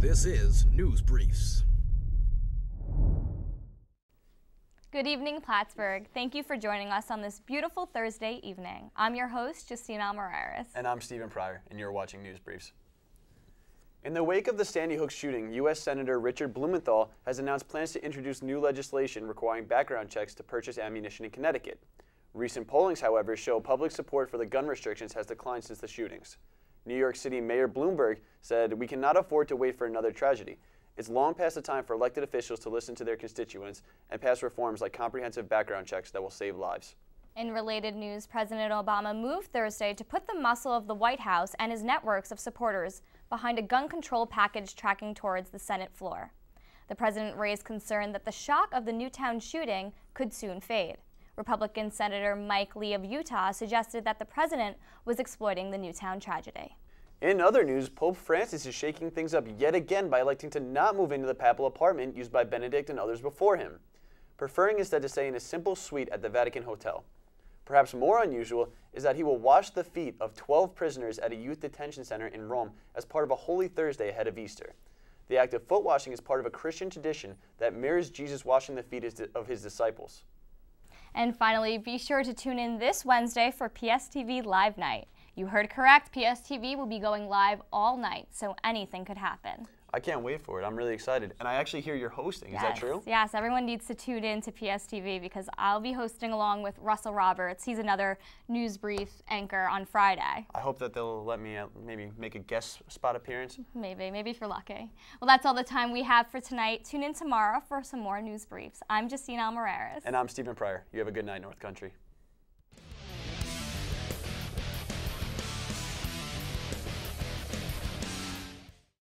This is News Briefs. Good evening, Plattsburgh. Thank you for joining us on this beautiful Thursday evening. I'm your host, Justine Almareris. And I'm Stephen Pryor, and you're watching News Briefs. In the wake of the Sandy Hook shooting, U.S. Senator Richard Blumenthal has announced plans to introduce new legislation requiring background checks to purchase ammunition in Connecticut. Recent pollings, however, show public support for the gun restrictions has declined since the shootings. New York City Mayor Bloomberg said, "We cannot afford to wait for another tragedy. It's long past the time for elected officials to listen to their constituents and pass reforms like comprehensive background checks that will save lives." In related news, President Obama moved Thursday to put the muscle of the White House and his networks of supporters behind a gun control package tracking towards the Senate floor. The president raised concern that the shock of the Newtown shooting could soon fade. Republican Senator Mike Lee of Utah suggested that the president was exploiting the Newtown tragedy. In other news, Pope Francis is shaking things up yet again by electing to not move into the papal apartment used by Benedict and others before him, preferring instead to stay in a simple suite at the Vatican Hotel. Perhaps more unusual is that he will wash the feet of 12 prisoners at a youth detention center in Rome as part of a Holy Thursday ahead of Easter. The act of foot washing is part of a Christian tradition that mirrors Jesus washing the feet of his disciples. And finally, be sure to tune in this Wednesday for PSTV Live Night. You heard correct, PSTV will be going live all night, so anything could happen. I can't wait for it. I'm really excited. And I actually hear you're hosting. Is that true? Yes, everyone needs to tune in to PSTV because I'll be hosting along with Russell Roberts. He's another News Brief anchor on Friday. I hope that they'll let me maybe make a guest spot appearance. Maybe if you're lucky. Well, that's all the time we have for tonight. Tune in tomorrow for some more News Briefs. I'm Justine Almareris. And I'm Stephen Pryor. You have a good night, North Country.